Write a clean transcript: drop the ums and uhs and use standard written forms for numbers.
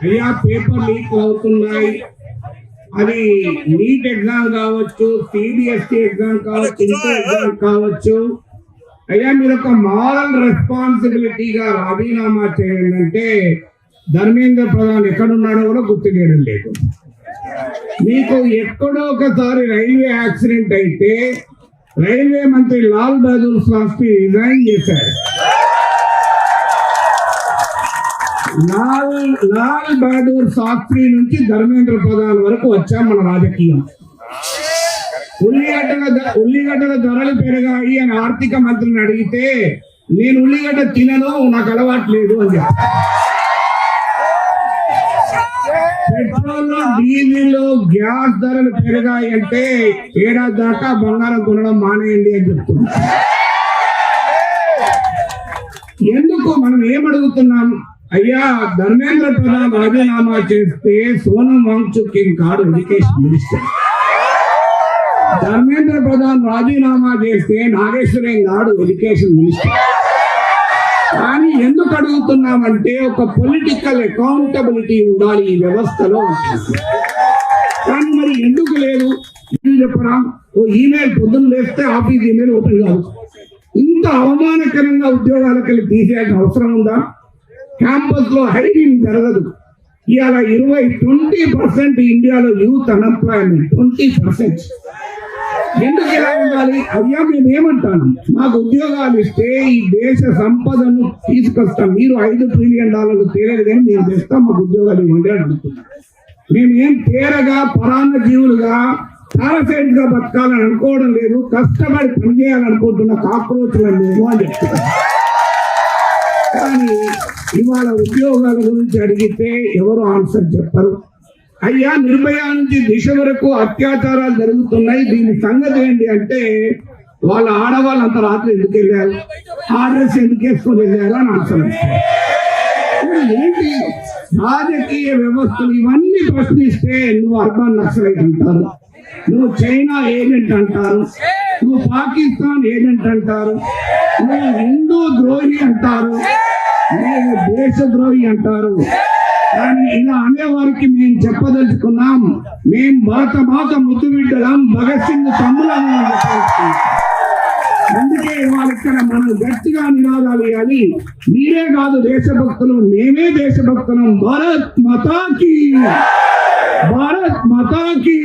అయ్యా paper leak అవుతున్నాయి, అది నీట్ ఎగ్జామ్ కావచ్చు, సిబిఎస్ఈ ఎగ్జామ్ కావచ్చు, ఇంటర్ ఎగ్జామ్ కావచ్చు. అయ్యా మీరు ఒక మారల్ రెస్పాన్సిబిలిటీగా రాజీనామా చేయండి అంటే ధర్మేంద్ర ప్రధాన్ ఎక్కడున్నాడో కూడా గుర్తుచేయడం లేదు. మీకు ఎక్కడో ఒకసారి రైల్వే యాక్సిడెంట్ అయితే రైల్వే మంత్రి లాల్ బహదూర్ శాస్త్రి రిజైన్ చేశారు. లాల్ బహదూర్ శాస్త్రి నుంచి ధర్మేంద్ర ప్రధాన్ వరకు వచ్చాం మన రాజకీయం. ఉల్లిగడ్డల ధరలు పెరిగాయి అని ఆర్థిక మంత్రిని అడిగితే నేను ఉల్లిగడ్డ తినను, నాకు అలవాట్లేదు అని చెప్పాను. పెట్రోల్, డీజిల్, గ్యాస్ ధరలు పెరిగాయి అంటే ఏడాది దాకా బంగారం కొనడం మానేయండి అని చెప్తున్నా. ఎందుకు మనం ఏమడుగుతున్నాం? అయ్యా ధర్మేంద్ర ప్రధాన్ రాజీనామా చేస్తే సోనం వాంగ్చుక్ కాడు ఎడ్యుకేషన్ మినిస్టర్. ధర్మేంద్ర ప్రధాన్ రాజీనామా చేస్తే నాగేశ్వరం గాడు ఎడ్యుకేషన్ మినిస్టర్. కానీ ఎందుకు అడుగుతున్నామంటే ఒక పొలిటికల్ అకౌంటబిలిటీ ఉండాలి ఈ వ్యవస్థలో. కానీ మరి ఎందుకు లేదు చెప్పరా? ఓ ఈమెయిల్ పొద్దున్న లేస్తే ఆఫీస్ ఈమెయిల్ ఓపెన్ కాదు. ఇంత అవమానకరంగా ఉద్యోగాలకు తీసేయాల్సిన అవసరం ఉందా? క్యాంపస్ లో హైరింగ్ జరగదు. ఇవాళ 20% ఇండియాలో యూత్ అన్ఎంప్లాయ్మెంట్ 20%. ఎందుకు ఇలా ఉండాలి? అయ్యా మేము ఏమంటాను, మాకు ఉద్యోగాలు ఇస్తే ఈ దేశ సంపదను తీసుకొస్తాం. మీరు $5 ట్రిలియన్ తేలేదు కానీ మేము తెస్తాం, మాకు ఉద్యోగాలు ఇవ్వండి అని అడుగుతున్నాం. మేమేం తేరగా పరాన్న జీవులుగా పారాసైట్ గా బతకాలని అనుకోవడం లేదు, కష్టపడి పనిచేయాలనుకుంటున్న కాక్రోచ్లను మేము అని చెప్తున్నాం. కానీ ఇవాళ ఉద్యోగాల గురించి అడిగితే ఎవరు ఆన్సర్ చెప్పరు. అయ్యా నిర్భయ నుంచి దిశ వరకు అత్యాచారాలు జరుగుతున్నాయి, దీని సంగతి ఏంటి అంటే వాళ్ళ ఆడవాళ్ళు అంత రాత్రి ఎందుకు వెళ్ళారు, ఆ డ్రెస్ ఎందుకు వేసుకొని వెళ్ళారు అని ఆన్సర్. ఏంటి రాజకీయ వ్యవస్థలు ఇవన్నీ ప్రశ్నిస్తే నువ్వు అర్బన్ నక్సలైట్ అంటారు, నువ్వు చైనా ఏజెంట్ అంటారు, నువ్వు పాకిస్తాన్ ఏజెంట్ అంటారు, నువ్వు హిందూ ద్రోహి అంటారు, నువ్వు దేశద్రోహి అంటారు. కానీ ఇలా అనేవారికి మేము చెప్పదలుచుకున్నాం, మేము భారత మాత ముద్దు బిడ్డలం, భగత్ సింగ్ తమ్ములం. అందుకే ఇవాళ ఇక్కడ మనం గట్టిగా నినాదాలు ఇవ్వాలి. మీరే కాదు దేశభక్తులు, మేమే దేశభక్తులం. భారత్ మాతాకి, భారత్ మాతాకి.